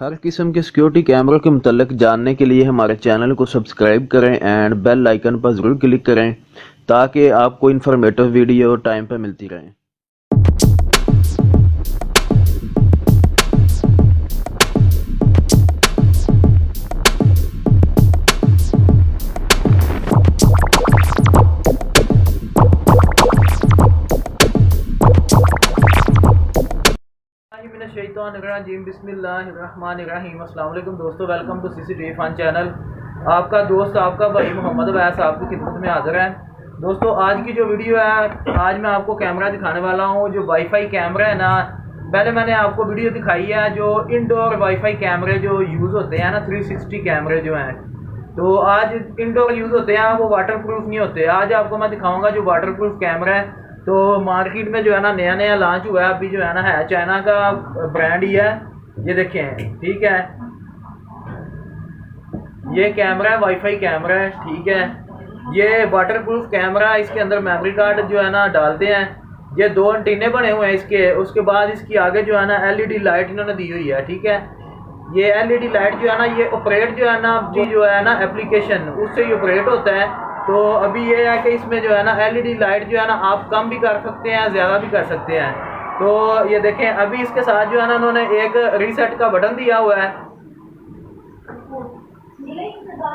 हर किस्म के सिक्योरिटी कैमरों के मुतल्लिक जानने के लिए हमारे चैनल को सब्सक्राइब करें एंड बेल आइकन पर ज़रूर क्लिक करें ताकि आपको इन्फॉर्मेटिव वीडियो टाइम पर मिलती रहे। बिस्मिल्लाहिर्रहमानिर्रहीम। अस्सलाम वालेकुम दोस्तों, welcome to CCTV fun channel. आपका दोस्त आपका भाई मोहम्मद वैस आपकी खिदमत में हाजिर है। दोस्तों आज की जो वीडियो है, आज मैं आपको कैमरा दिखाने वाला हूँ जो वाईफाई कैमरा है ना। पहले मैंने आपको वीडियो दिखाई है जो इंडोर वाईफाई कैमरे जो यूज़ होते हैं ना, 360 कैमरे जो हैं, तो आज इंडोर यूज़ होते हैं, वो वाटर प्रूफ नहीं होते। आज आपको मैं दिखाऊँगा जो वाटर प्रूफ कैमरा है। तो मार्केट में जो है ना नया लॉन्च हुआ है अभी, जो है ना है चाइना का ब्रांड ही है। ये देखें, ठीक है, ये कैमरा है, वाईफाई कैमरा है, ठीक है। ये वाटर प्रूफ कैमरा, इसके अंदर मेमोरी कार्ड जो है ना डालते हैं। ये 2 एंटीने बने हुए हैं इसके। उसके बाद इसकी आगे जो है ना LED लाइट इन्होंने दी हुई है, ठीक है। ये LED लाइट जो है ना, ये ऑपरेट जो है ना, जो है ना एप्लीकेशन, उससे ये ऑपरेट होता है। तो अभी ये है कि इसमें जो है ना LED लाइट जो है ना आप कम भी कर सकते हैं, ज़्यादा भी कर सकते हैं। तो ये देखें, अभी इसके साथ जो है ना उन्होंने एक रीसेट का बटन दिया हुआ है।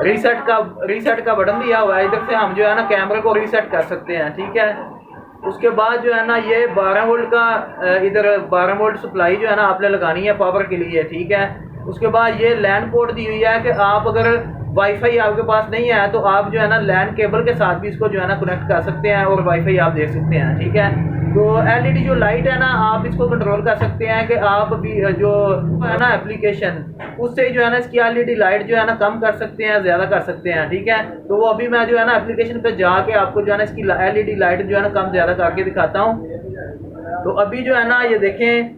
रीसेट का बटन दिया हुआ है। इधर से हम जो है ना कैमरे को रीसेट कर सकते हैं, ठीक है। उसके बाद जो है ना ये 12 वोल्ट का इधर 12 वोल्ट सप्लाई जो है ना आपने लगानी है पावर के लिए, ठीक है। उसके बाद ये लैन पोर्ट दी हुई है कि आप अगर वाईफाई आपके पास नहीं है तो आप जो है ना लैन केबल के साथ भी इसको जो है ना कनेक्ट कर सकते हैं और वाईफाई आप देख सकते हैं, ठीक है। तो LED जो लाइट है ना, आप इसको कंट्रोल कर सकते हैं कि आप भी जो है ना एप्लीकेशन, उससे जो है ना इसकी LED लाइट जो है ना कम कर सकते हैं, ज़्यादा कर सकते हैं, ठीक है। तो वो अभी मैं जो है ना एप्लीकेशन पे जाके आपको जो है ना इसकी LED लाइट जो है ना कम ज़्यादा करके दिखाता हूँ। तो अभी जो है ना ये देखें,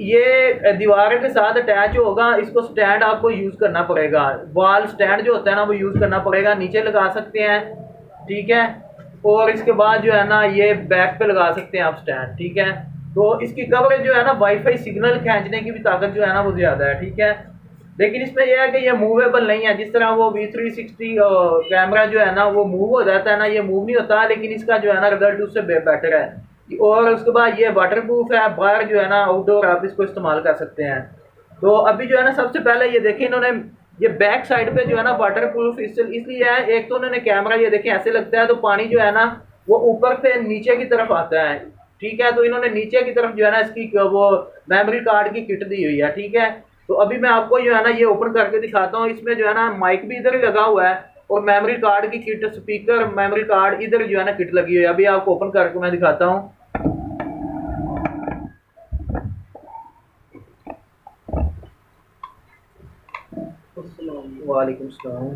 ये दीवार के साथ अटैच होगा। इसको स्टैंड आपको यूज़ करना पड़ेगा, वॉल स्टैंड जो होता है ना वो यूज़ करना पड़ेगा। नीचे लगा सकते हैं, ठीक है। और इसके बाद जो है ना ये बैक पे लगा सकते हैं आप स्टैंड, ठीक है। तो इसकी कवरेज जो है ना वाईफाई सिग्नल खींचने की भी ताकत जो है ना वो ज़्यादा है, ठीक है। लेकिन इसमें यह है कि ये मूवेबल नहीं है। जिस तरह वो V360 कैमरा जो है ना वो मूव हो जाता है ना, ये मूव नहीं होता। लेकिन इसका जो है ना रिजल्ट उससे बेटर है। और उसके बाद ये वाटर प्रूफ है, बाहर जो है ना आउटडोर आप इसको इस्तेमाल कर सकते हैं। तो अभी जो है ना सबसे पहले ये देखें, इन्होंने ये बैक साइड पे जो है ना वाटर प्रूफ इसलिए है। एक तो उन्होंने कैमरा ये देखें ऐसे लगता है, तो पानी जो है ना वो ऊपर से नीचे की तरफ आता है, ठीक है। तो इन्होंने नीचे की तरफ जो है ना इसकी वो मेमोरी कार्ड की किट दी हुई है, ठीक है। तो अभी मैं आपको जो है ना ये ओपन करके दिखाता हूँ। इसमें जो है ना माइक भी इधर लगा हुआ है और मेमोरी कार्ड की किट, स्पीकर, मेमोरी कार्ड इधर जो है ना किट लगी हुई है। अभी आपको ओपन करके मैं दिखाता हूँ। वालेकुम सलाम।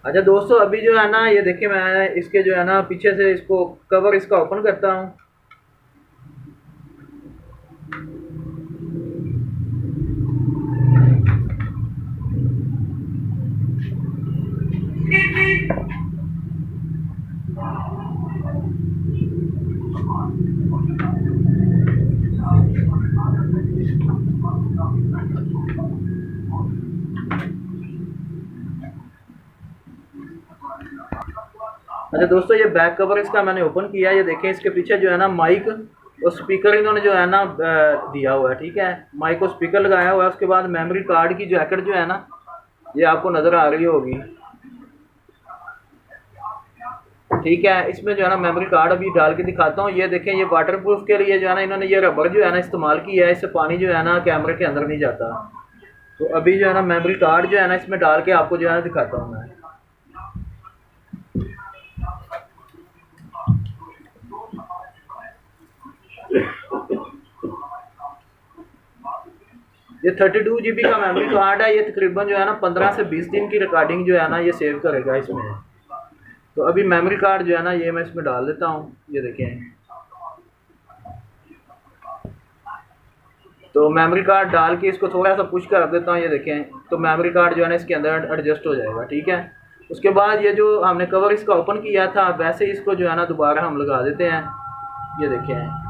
अच्छा दोस्तों, अभी जो है ना ये देखिए, मैं इसके जो है ना पीछे से इसको कवर इसका ओपन करता हूँ। अच्छा दोस्तों, ये बैक कवर इसका मैंने ओपन किया। ये देखें, इसके पीछे जो है ना माइक और स्पीकर इन्होंने जो है ना दिया हुआ है, ठीक है। माइक और स्पीकर लगाया हुआ है। उसके बाद मेमोरी कार्ड की जैकेट जो है ना, ये आपको नज़र आ रही होगी, ठीक है। इसमें जो है ना मेमोरी कार्ड अभी डाल के दिखाता हूँ। ये देखें, ये वाटर प्रूफ के लिए जो है ना इन्होंने ये रबर जो है ना इस्तेमाल किया है। इससे पानी जो है ना कैमरे के अंदर नहीं जाता। तो अभी जो है ना मेमोरी कार्ड जो है ना इसमें डाल के आपको जो है ना दिखाता हूँ मैं। ये 32 GB का मेमोरी कार्ड है। ये तकरीबन जो है ना 15 से 20 दिन की रिकॉर्डिंग जो है ना ये सेव करेगा इसमें। तो अभी मेमोरी कार्ड जो है ना ये मैं इसमें डाल देता हूँ। ये देखें, तो मेमोरी कार्ड डाल के इसको थोड़ा सा पुश कर देता हूँ, ये देखें, तो मेमोरी कार्ड जो है ना इसके अंदर एडजस्ट हो जाएगा, ठीक है। उसके बाद ये जो हमने कवर इसका ओपन किया था वैसे इसको जो है ना दोबारा हम लगा देते हैं, ये देखें।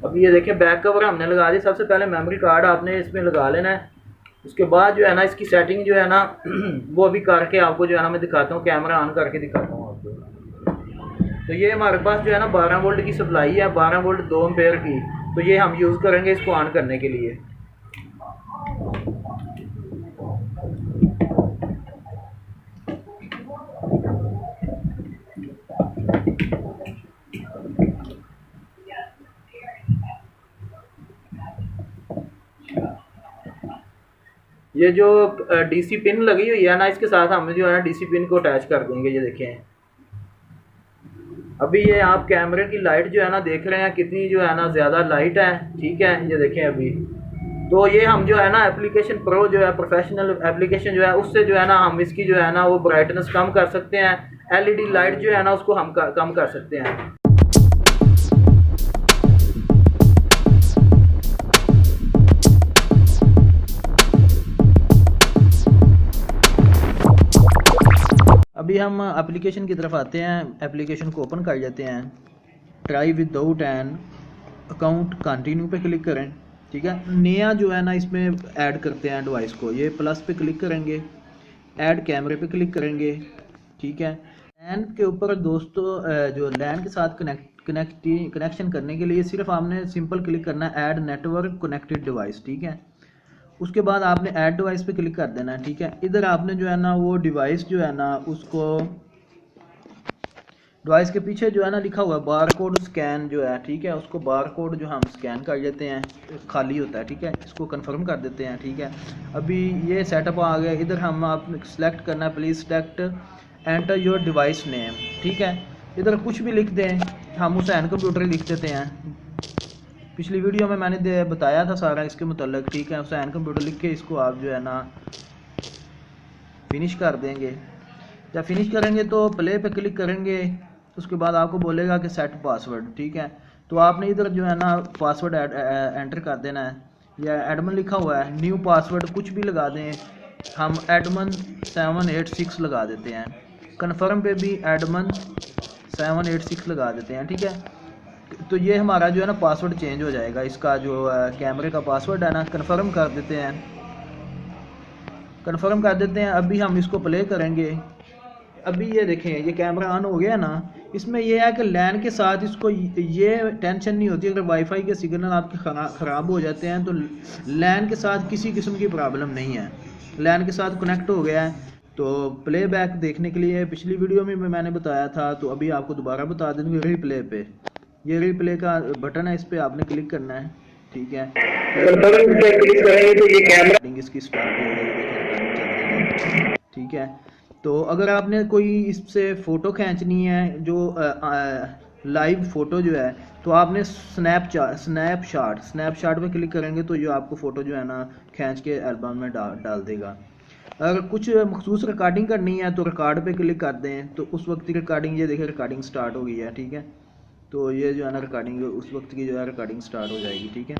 अब ये देखिए बैक कवर हमने लगा दी। सबसे पहले मेमोरी कार्ड आपने इसमें लगा लेना है। उसके बाद जो है ना इसकी सेटिंग जो है ना वो अभी करके आपको जो है ना मैं दिखाता हूँ, कैमरा ऑन करके दिखाता हूँ आपको। तो ये हमारे पास जो है ना 12 वोल्ट की सप्लाई है, 12 वोल्ट 2 एम्पेयर की। तो ये हम यूज़ करेंगे इसको ऑन करने के लिए। ये जो डीसी पिन लगी हुई है ना इसके साथ हम जो है ना डीसी पिन को अटैच कर देंगे। ये देखें, अभी ये आप कैमरे की लाइट जो है ना देख रहे हैं कितनी जो है ना ज़्यादा लाइट है, ठीक है। ये देखें अभी तो ये हम जो है ना एप्लीकेशन प्रो जो है प्रोफेशनल एप्लीकेशन जो है उससे जो है ना हम इसकी जो है ना वो ब्राइटनेस कम कर सकते हैं। एलईडी लाइट जो है ना उसको हम कम कर सकते हैं। अभी हम एप्लीकेशन की तरफ आते हैं। एप्लीकेशन को ओपन कर लेते हैं। Try without an account continue पे क्लिक करें, ठीक है। नया जो है ना इसमें ऐड करते हैं डिवाइस को। ये प्लस पे क्लिक करेंगे, ऐड कैमरे पे क्लिक करेंगे, ठीक है। लैन के ऊपर दोस्तों जो लैन के साथ कनेक्शन करने के लिए सिर्फ आपने सिंपल क्लिक करना है ऐड नेटवर्क कनेक्टेड डिवाइस, ठीक है। उसके बाद आपने ऐड डिवाइस पे क्लिक कर देना है, ठीक है। इधर आपने जो है ना वो डिवाइस जो है ना उसको डिवाइस के पीछे जो है ना लिखा हुआ है बार कोड स्कैन जो है, ठीक है। उसको बार कोड जो हम स्कैन कर लेते हैं, खाली होता है, ठीक है। इसको कंफर्म कर देते हैं, ठीक है। अभी ये सेटअप आ गया। इधर हम आपने सेलेक्ट करना है, please select enter your device name, ठीक है। इधर कुछ भी लिख दें, हम उसे एन कंप्यूटर लिख देते हैं। पिछली वीडियो में मैंने बताया था सारा इसके मुतल्लिक, ठीक है। उसे एन कंप्यूटर लिख के इसको आप जो है ना फिनिश कर देंगे। जब फिनिश करेंगे तो प्ले पे क्लिक करेंगे। उसके बाद आपको बोलेगा कि सेट पासवर्ड, ठीक है। तो आपने इधर जो है ना पासवर्ड एंटर कर देना है। या एडमन लिखा हुआ है, न्यू पासवर्ड कुछ भी लगा दें। हम एडमन 786 लगा देते हैं। कन्फर्म पे भी एडमन 786 लगा देते हैं, ठीक है। तो ये हमारा जो है ना पासवर्ड चेंज हो जाएगा। इसका जो कैमरे का पासवर्ड है ना कन्फर्म कर देते हैं, कन्फर्म कर देते हैं। अभी हम इसको प्ले करेंगे। अभी ये देखें ये कैमरा ऑन हो गया ना। इसमें यह है कि लैन के साथ इसको ये टेंशन नहीं होती। अगर वाईफाई के सिग्नल आपके ख़राब हो जाते हैं तो लैन के साथ किसी किस्म की प्रॉब्लम नहीं है। लैन के साथ कनेक्ट हो गया है। तो प्लेबैक देखने के लिए पिछली वीडियो में मैंने बताया था, तो अभी आपको दोबारा बता देंगे। रिप्ले पे ये रिप्ले का बटन है, इस पर आपने क्लिक करना है, ठीक है। क्लिक करेंगे तो ये कैमरा इसकी स्टार्ट हो जाएगी, ठीक है। तो अगर आपने कोई इससे फ़ोटो खींचनी है जो लाइव फ़ोटो जो है, तो आपने स्नैपशॉट पे क्लिक करेंगे तो ये आपको फ़ोटो जो है ना खींच के एल्बम में डाल देगा। अगर कुछ मखसूस रिकॉर्डिंग करनी है तो रिकॉर्ड पे क्लिक कर दें, तो उस वक्त की रिकॉर्डिंग, ये देखिए रिकॉर्डिंग स्टार्ट हो गई है, ठीक है। तो ये जो है ना रिकॉर्डिंग उस वक्त की जो है रिकॉर्डिंग स्टार्ट हो जाएगी, ठीक है।